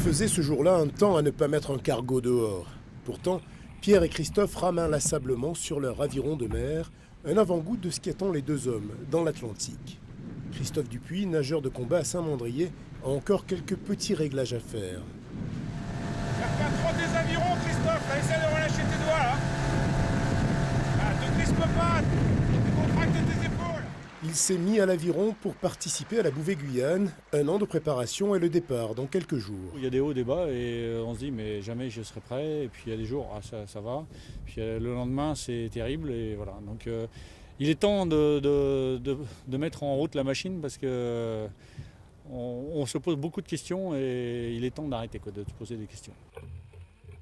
faisait ce jour-là un temps à ne pas mettre un cargo dehors. Pourtant, Pierre et Christophe rament inlassablement sur leur aviron de mer, un avant-goût de ce qu'attend les deux hommes dans l'Atlantique. Christophe Dupuis, nageur de combat à Saint-Mandrier, a encore quelques petits réglages à faire. Faire pas trop des avirons, Christophe, là, essaie de relâcher tes doigts, là. Ah, te crispe pas, contracte tes épaules. Il s'est mis à l'aviron pour participer à la Bouvet Guyane. Un an de préparation et le départ dans quelques jours. Il y a des hauts, des bas et on se dit mais jamais je serai prêt. Et puis il y a des jours, ça va. Puis le lendemain c'est terrible et voilà. Donc il est temps de mettre en route la machine parce que on se pose beaucoup de questions et il est temps d'arrêter de se poser des questions.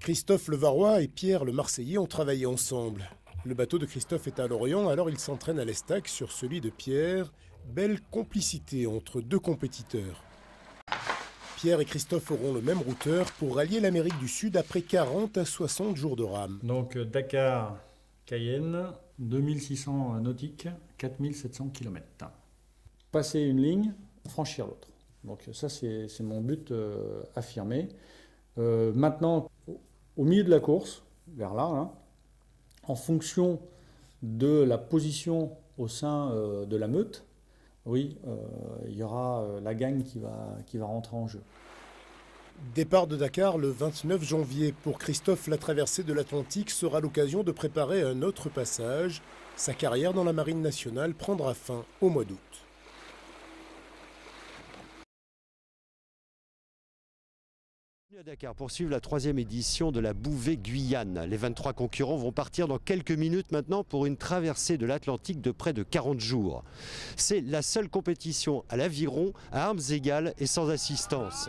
Christophe le Varois et Pierre le Marseillais ont travaillé ensemble. Le bateau de Christophe est à Lorient, alors il s'entraîne à l'Estac sur celui de Pierre. Belle complicité entre deux compétiteurs. Pierre et Christophe auront le même routeur pour rallier l'Amérique du Sud après 40 à 60 jours de rame. Donc Dakar, Cayenne, 2600 nautiques, 4700 km. Passer une ligne, franchir l'autre. Donc ça c'est mon but affirmé. Maintenant, au milieu de la course, vers là, hein, en fonction de la position au sein de la meute, oui, il y aura la gagne qui va rentrer en jeu. Départ de Dakar le 29 janvier. Pour Christophe, la traversée de l'Atlantique sera l'occasion de préparer un autre passage. Sa carrière dans la Marine nationale prendra fin au mois d'août. À Dakar pour suivre la 3e édition de la Bouvet Guyane. Les 23 concurrents vont partir dans quelques minutes maintenant pour une traversée de l'Atlantique de près de 40 jours. C'est la seule compétition à l'aviron, à armes égales et sans assistance.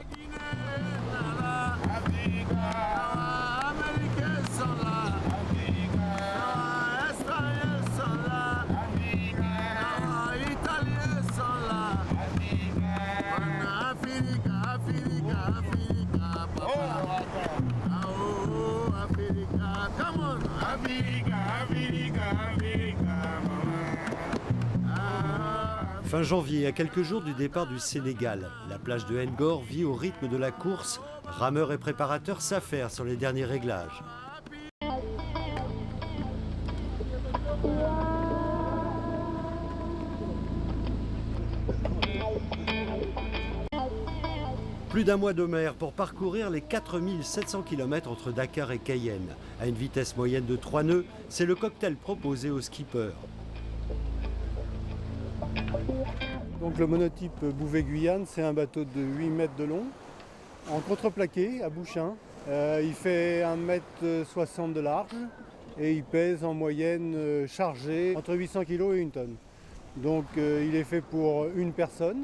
Fin janvier, à quelques jours du départ du Sénégal, la plage de Ngor vit au rythme de la course. Rameurs et préparateurs s'affairent sur les derniers réglages. Plus d'un mois de mer pour parcourir les 4700 km entre Dakar et Cayenne. À une vitesse moyenne de 3 nœuds, c'est le cocktail proposé aux skippers. Donc le monotype Bouvet Guyane, c'est un bateau de 8 mètres de long, en contreplaqué à bouchin. Il fait 1,60 m de large et il pèse en moyenne chargé entre 800 kg et 1 tonne. Donc il est fait pour une personne,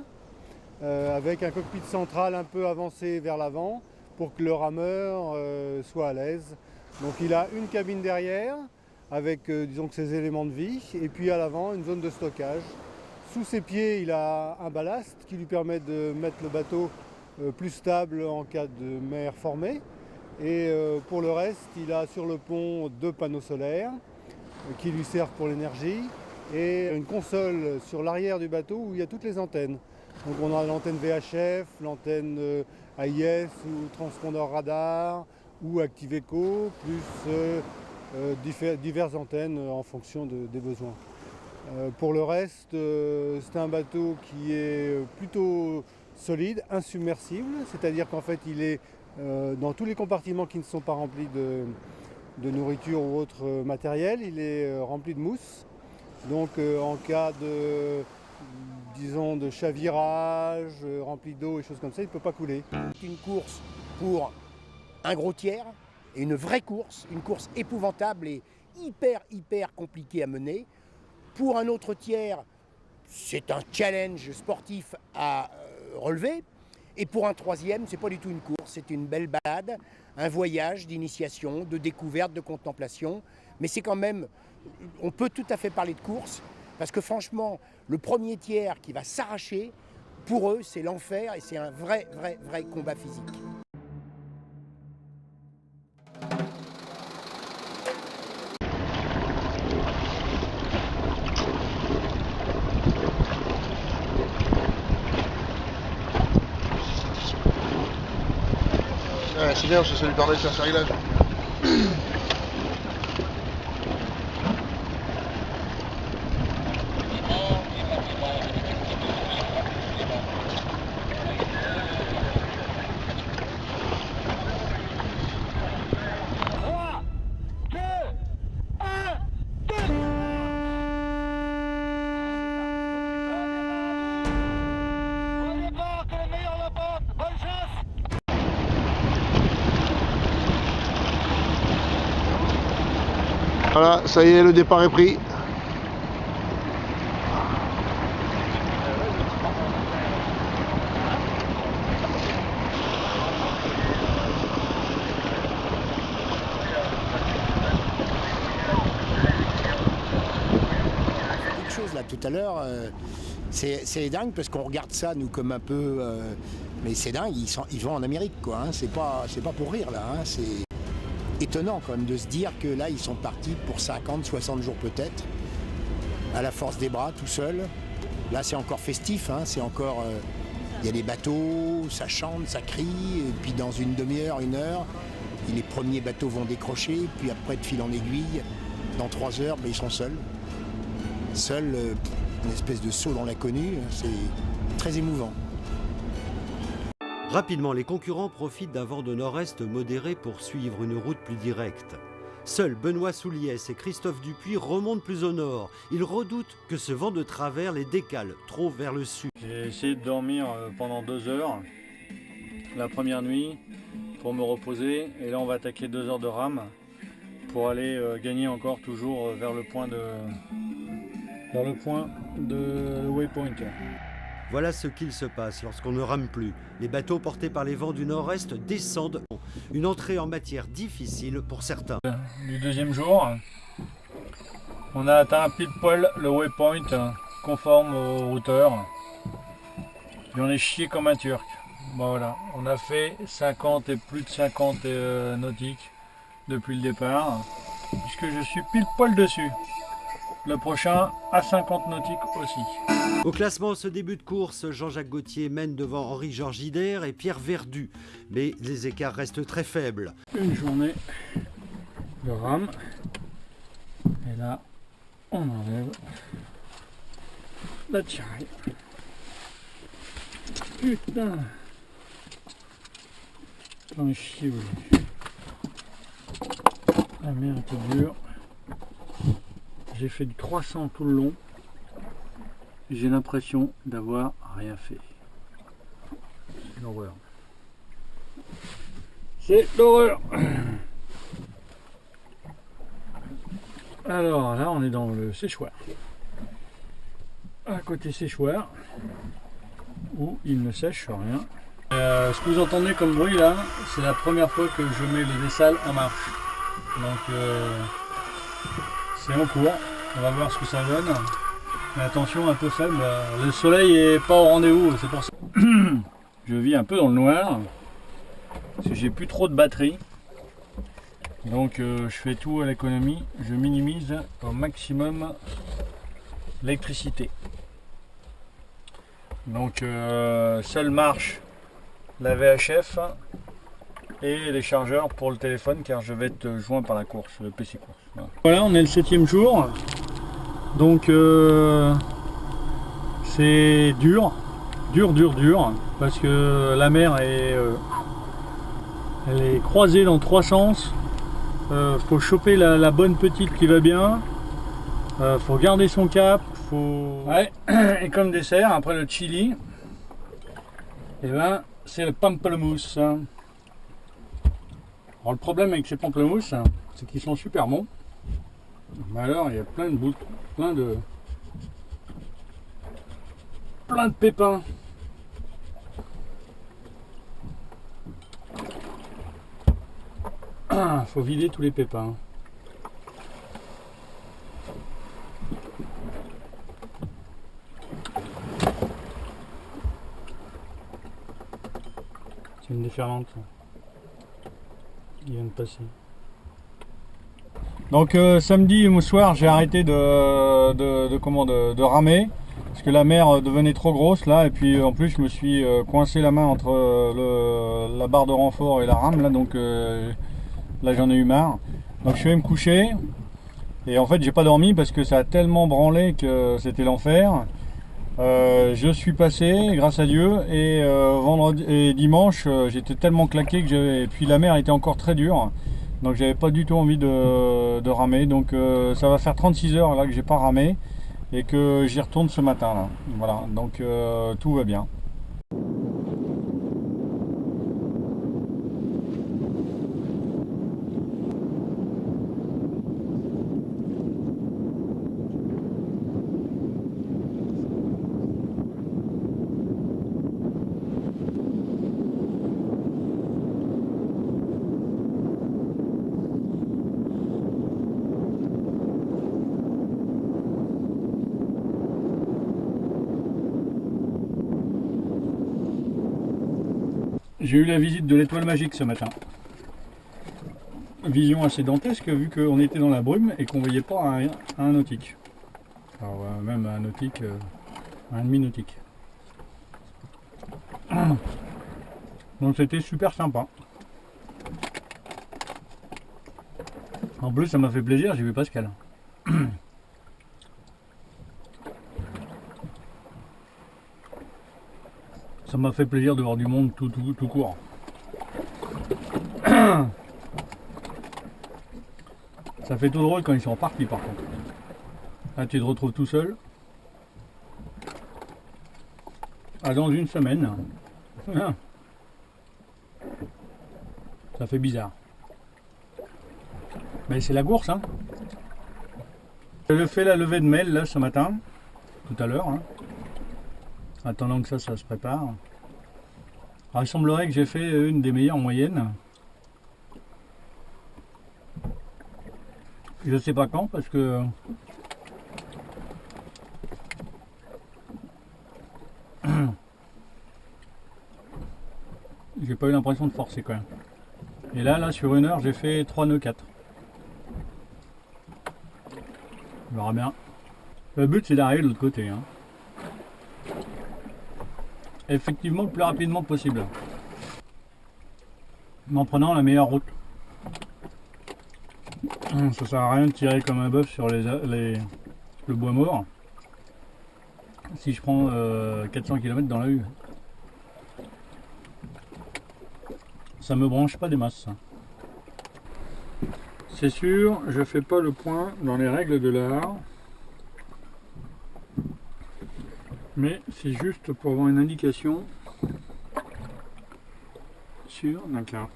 avec un cockpit central un peu avancé vers l'avant pour que le rameur soit à l'aise. Donc il a une cabine derrière avec disons que ses éléments de vie et puis à l'avant une zone de stockage. Sous ses pieds, il a un ballast qui lui permet de mettre le bateau plus stable en cas de mer formée. Et pour le reste, il a sur le pont 2 panneaux solaires qui lui servent pour l'énergie et une console sur l'arrière du bateau où il y a toutes les antennes. Donc on a l'antenne VHF, l'antenne AIS ou transpondeur radar ou ActiveEcho, plus diverses antennes en fonction des besoins. Pour le reste, c'est un bateau qui est plutôt solide, insubmersible, c'est-à-dire qu'en fait il est dans tous les compartiments qui ne sont pas remplis de nourriture ou autre matériel, il est rempli de mousse. Donc en cas de, disons, de chavirage, rempli d'eau et choses comme ça, il ne peut pas couler. C'est une course pour un gros tiers, et une vraie course, une course épouvantable et hyper compliquée à mener. Pour un autre tiers, c'est un challenge sportif à relever. Et pour un troisième, c'est pas du tout une course, c'est une belle balade, un voyage d'initiation, de découverte, de contemplation. Mais c'est quand même, on peut tout à fait parler de course, parce que franchement, le premier tiers qui va s'arracher, pour eux, c'est l'enfer et c'est un vrai combat physique. c'est bien, ça lui permet de faire ses réglages. Voilà, ça y est, le départ est pris. Quelque chose là tout à l'heure, c'est dingue parce qu'on regarde ça nous comme un peu, mais c'est dingue, ils vont en Amérique quoi. Hein, c'est pas pour rire là. Hein, c'est étonnant quand même de se dire que là ils sont partis pour 50, 60 jours peut-être, à la force des bras tout seuls. Là c'est encore festif, hein, c'est encore, y a les bateaux, ça chante, ça crie, et puis dans une demi-heure, une heure, les premiers bateaux vont décrocher, puis après de fil en aiguille, dans 3 heures, ben, ils sont seuls. Seuls, une espèce de saut dans l'inconnu, c'est très émouvant. Rapidement, les concurrents profitent d'un vent de nord-est modéré pour suivre une route plus directe. Seuls Benoît Souliès et Christophe Dupuis remontent plus au nord. Ils redoutent que ce vent de travers les décale trop vers le sud. J'ai essayé de dormir pendant 2 heures la première nuit pour me reposer. Et là, on va attaquer 2 heures de rame pour aller gagner encore toujours vers le point de Waypoint. Voilà ce qu'il se passe lorsqu'on ne rame plus. Les bateaux portés par les vents du nord-est descendent. Une entrée en matière difficile pour certains. Du deuxième jour, on a atteint pile poil le waypoint conforme aux routeurs. Et on est chié comme un turc. Bon, voilà, on a fait 50 et plus de 50 nautiques depuis le départ, puisque je suis pile poil dessus. Le prochain à 50 nautiques aussi. Au classement, ce début de course, Jean-Jacques Gauthier mène devant Henri-Georges Gider et Pierre Verdu. Mais les écarts restent très faibles. Une journée de rame. Et là, on enlève la tiraille. Putain! J'en ai chié, oui. La mer était dure. J'ai fait du 300 tout le long. J'ai l'impression d'avoir rien fait. C'est l'horreur. C'est l'horreur. Alors là, on est dans le séchoir. À côté séchoir, où il ne sèche rien. Ce que vous entendez comme bruit là, c'est la première fois que je mets le dessal en marche. Donc c'est en cours. On va voir ce que ça donne. Mais attention, un peu faible. Le soleil est pas au rendez-vous, c'est pour ça. Je vis un peu dans le noir. Parce que j'ai plus trop de batterie. Donc je fais tout à l'économie. Je minimise au maximum l'électricité. Donc seule marche la VHF et les chargeurs pour le téléphone, car je vais être joint par la course, le PC course. Voilà, on est le 7e jour. Donc c'est dur, parce que la mer est, elle est croisée dans 3 sens. Faut choper la bonne petite qui va bien. Faut garder son cap. Ouais. Et comme dessert, après le chili, et ben c'est le pamplemousse. Alors le problème avec ces pamplemousses, c'est qu'ils sont super bons. Mais alors il y a plein de bouts, plein de pépins. Faut vider tous les pépins. C'est une déferlante qui vient de passer. Donc samedi au soir, j'ai arrêté de ramer. parce que la mer devenait trop grosse là, et puis en plus je me suis coincé la main entre la barre de renfort et la rame là, donc là j'en ai eu marre. Donc je suis allé me coucher, et en fait j'ai pas dormi parce que ça a tellement branlé que c'était l'enfer. Je suis passé grâce à Dieu, et vendredi et dimanche j'étais tellement claqué que et puis la mer était encore très dure, donc j'avais pas du tout envie de ramer. Donc ça va faire 36 heures là que j'ai pas ramé et que j'y retourne ce matin là. Voilà, donc tout va bien. J'ai eu la visite de l'étoile magique ce matin. Vision assez dantesque vu qu'on était dans la brume et qu'on ne voyait pas un nautique. Alors même un nautique, un demi-nautique. Donc c'était super sympa. En plus ça m'a fait plaisir, j'ai vu Pascal. Ça m'a fait plaisir de voir du monde tout court. Ça fait tout drôle quand ils sont partis par contre. Là tu te retrouves tout seul. Ah, dans une semaine. Ça fait bizarre. Mais c'est la course hein. J'ai fait la levée de mêle là ce matin, tout à l'heure. Hein. Attendant que ça se prépare. Alors, il semblerait que j'ai fait une des meilleures moyennes. Je sais pas quand parce que j'ai pas eu l'impression de forcer quand même. Et là sur une heure j'ai fait 3 nœuds 4. On verra bien. Le but c'est d'arriver de l'autre côté. Hein. Effectivement le plus rapidement possible. En prenant la meilleure route. Ça sert à rien de tirer comme un bœuf sur le bois mort. Si je prends 400 km dans la rue. Ça me branche pas des masses. C'est sûr, je fais pas le point dans les règles de l'art. Mais c'est juste pour avoir une indication sur la carte.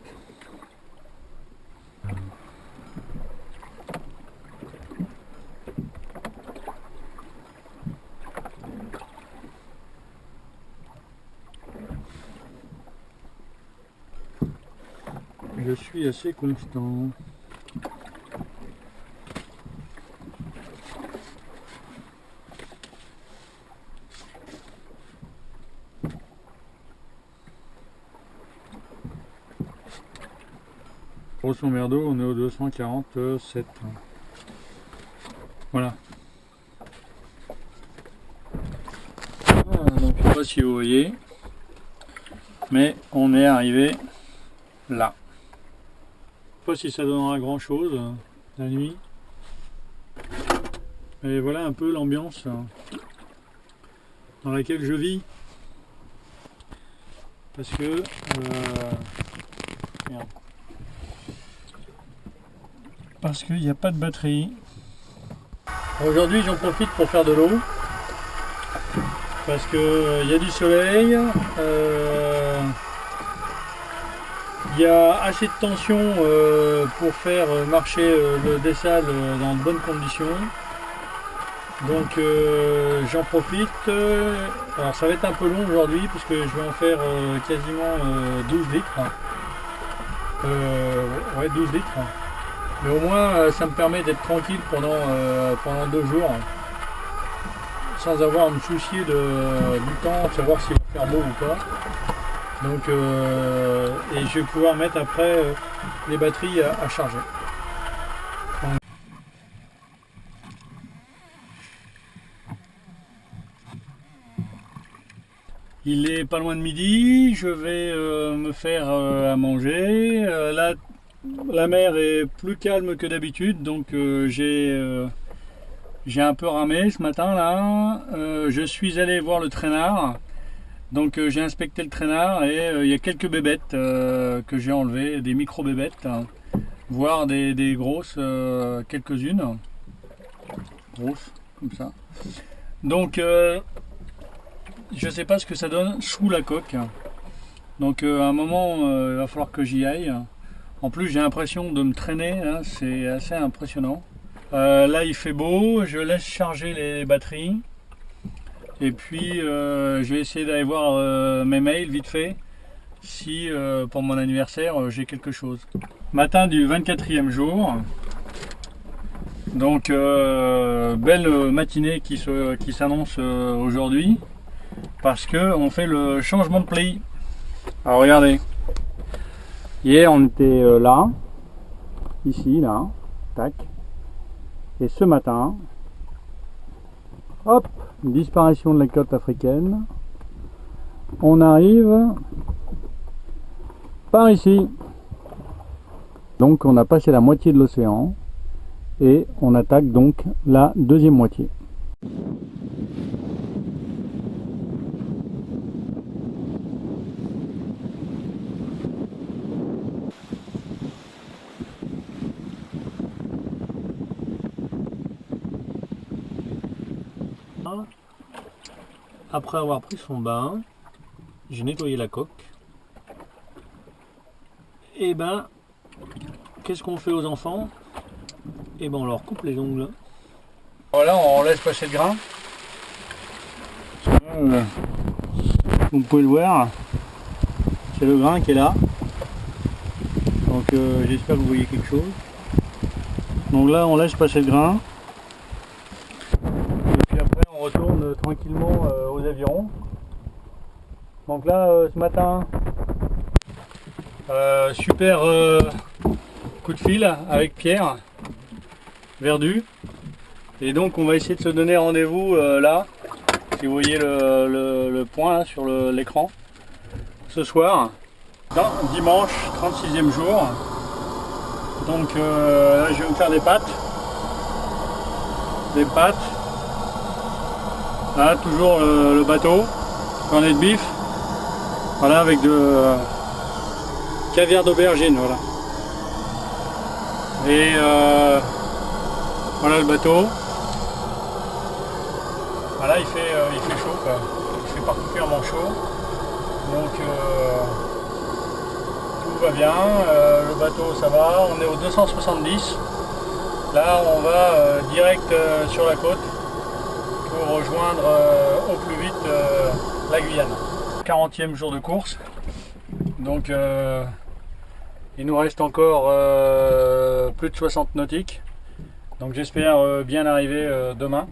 Je suis assez constant. Grosso merdo, on est au 247. Voilà. Donc, je ne sais pas si vous voyez, mais on est arrivé là. Je ne sais pas si ça donnera grand chose la nuit. Et voilà un peu l'ambiance dans laquelle je vis. Parce que merde. Parce qu'il n'y a pas de batterie. Aujourd'hui j'en profite pour faire de l'eau. Parce que il y a du soleil. Il y a assez de tension pour faire marcher le dessal dans de bonnes conditions. Donc j'en profite. Alors ça va être un peu long aujourd'hui parce que je vais en faire quasiment 12 litres. Ouais, 12 litres. Mais au moins ça me permet d'être tranquille pendant 2 jours. Sans avoir à me soucier du temps, de savoir s'il va faire beau ou pas. Donc et je vais pouvoir mettre après les batteries à charger. Il est pas loin de midi, je vais me faire à manger. La mer est plus calme que d'habitude, donc j'ai un peu ramé ce matin là. Je suis allé voir le traînard, donc j'ai inspecté le traînard et il y a quelques bébêtes que j'ai enlevées, des micro-bébêtes, voire des grosses, quelques-unes, grosses comme ça. Donc je sais pas ce que ça donne sous la coque, donc à un moment il va falloir que j'y aille. En plus j'ai l'impression de me traîner, hein, c'est assez impressionnant. Là il fait beau, je laisse charger les batteries et puis je vais essayer d'aller voir mes mails vite fait si pour mon anniversaire j'ai quelque chose. Matin du 24e jour, donc belle matinée qui s'annonce aujourd'hui parce que on fait le changement de pli. Alors regardez, hier on était là, ici là, tac. Et ce matin, hop, disparition de la côte africaine. On arrive par ici. Donc on a passé la moitié de l'océan et on attaque donc la deuxième moitié. Après avoir pris son bain, j'ai nettoyé la coque. Et ben, qu'est-ce qu'on fait aux enfants? Et ben on leur coupe les ongles. Voilà, on laisse passer le grain. Vous pouvez le voir, c'est le grain qui est là. Donc j'espère que vous voyez quelque chose. Donc là on laisse passer le grain. On retourne tranquillement aux avirons. Donc là ce matin, super coup de fil avec Pierre Verdu. Et donc on va essayer de se donner rendez-vous là, si vous voyez le point là, sur l'écran, ce soir, dimanche 36e jour. Donc là je vais me faire des pâtes. Là, toujours le bateau, cornet de bif, voilà, avec de caviar d'aubergine, voilà. Et voilà le bateau. Voilà, il fait chaud, quoi. Il fait particulièrement chaud. Donc tout va bien, le bateau ça va, on est au 270. Là on va direct sur la côte pour rejoindre au plus vite la Guyane. 40e jour de course, donc il nous reste encore plus de 60 nautiques, donc j'espère bien arriver demain.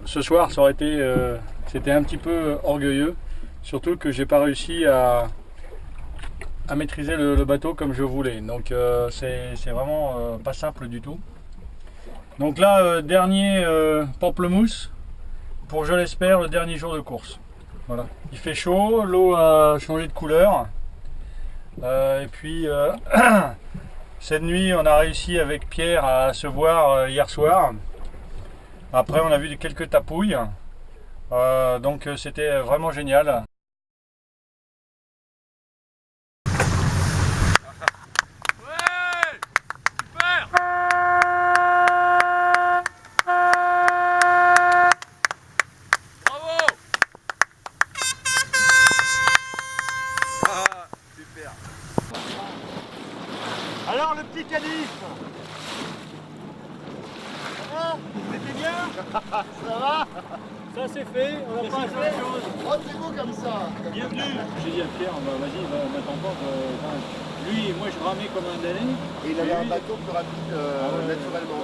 Ce soir ça aurait été, c'était un petit peu orgueilleux, surtout que j'ai pas réussi à maîtriser le bateau comme je voulais, donc c'est vraiment pas simple du tout. Donc là, dernier pamplemousse pour, je l'espère, le dernier jour de course. Voilà. Il fait chaud, l'eau a changé de couleur. Et puis, cette nuit, on a réussi avec Pierre à se voir hier soir. Après, on a vu quelques tapouilles. Donc, c'était vraiment génial. Alors le petit calife, c'était bien. Ça va? Ça c'est fait, on n'a pas à faire chose. Rentrez-vous comme ça. Bienvenue. J'ai dit à Pierre, vas-y, m'attends pas. Lui et moi je ramais comme un damné. Et il avait un bateau plus rapide naturellement.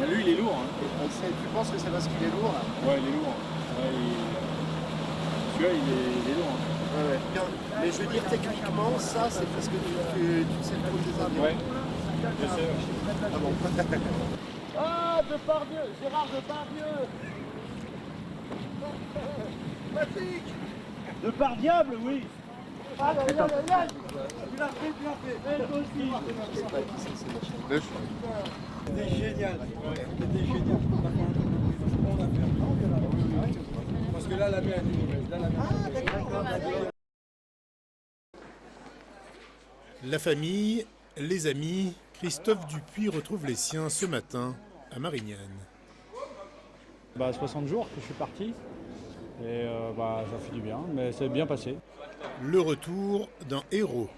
Et lui il est lourd. Hein. Tu penses que c'est parce qu'il est lourd là? Ouais, il est lourd. Ouais, celui-là il est lourd. Hein. Ouais. Mais je veux dire, techniquement, ça, c'est parce que tu sais le tour des avions. Ouais, je sais. Ah bon. Ah, Depardieu, Gérard Depardieu. De par diable, oui. Ah, là, là, là, là. Tu l'as fait, tu l'as fait. Et toi aussi. C'était génial. C'était génial. On a fait. Parce que là, la mer est mauvaise. Là, la mer est mauvaise. La famille, les amis, Christophe Dupuis retrouve les siens ce matin à Marignane. 60 jours que je suis parti. Et ça fait du bien, mais c'est bien passé. Le retour d'un héros.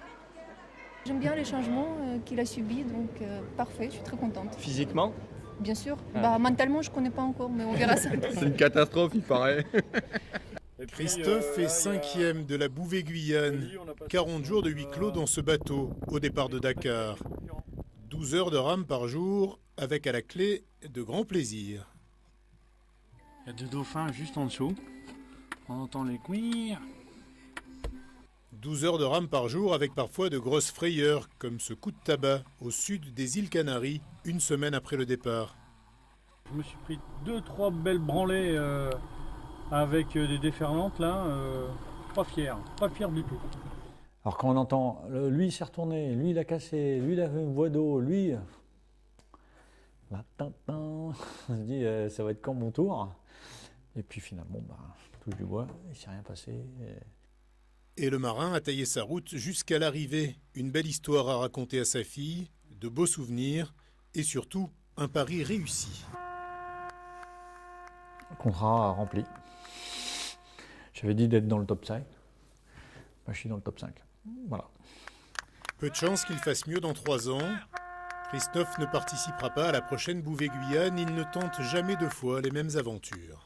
J'aime bien les changements qu'il a subis, donc parfait, je suis très contente. Physiquement? Bien sûr. Mentalement, je ne connais pas encore, mais on verra ça. C'est une catastrophe, il paraît. Christophe est 5e de la Bouvet-Guyane. 40 jours de huis clos dans ce bateau, au départ de Dakar. 12 heures de rame par jour, avec à la clé de grands plaisirs. Il y a deux dauphins juste en dessous. On entend les couirs. 12 heures de rame par jour avec parfois de grosses frayeurs, comme ce coup de tabac au sud des îles Canaries, une semaine après le départ. Je me suis pris 2-3 belles branlées avec des déferlantes là. Pas fier du tout. Alors quand on entend, lui il s'est retourné, lui il a cassé, lui il a fait une voie d'eau, lui... On se dit ça va être quand mon tour. Et puis finalement, touche du bois, il ne s'est rien passé. Et le marin a taillé sa route jusqu'à l'arrivée. Une belle histoire à raconter à sa fille, de beaux souvenirs et surtout un pari réussi. Contrat rempli. J'avais dit d'être dans le top 5. Je suis dans le top 5. Voilà. Peu de chance qu'il fasse mieux dans 3 ans. Christophe ne participera pas à la prochaine Bouvet-Guyane. Il ne tente jamais 2 fois les mêmes aventures.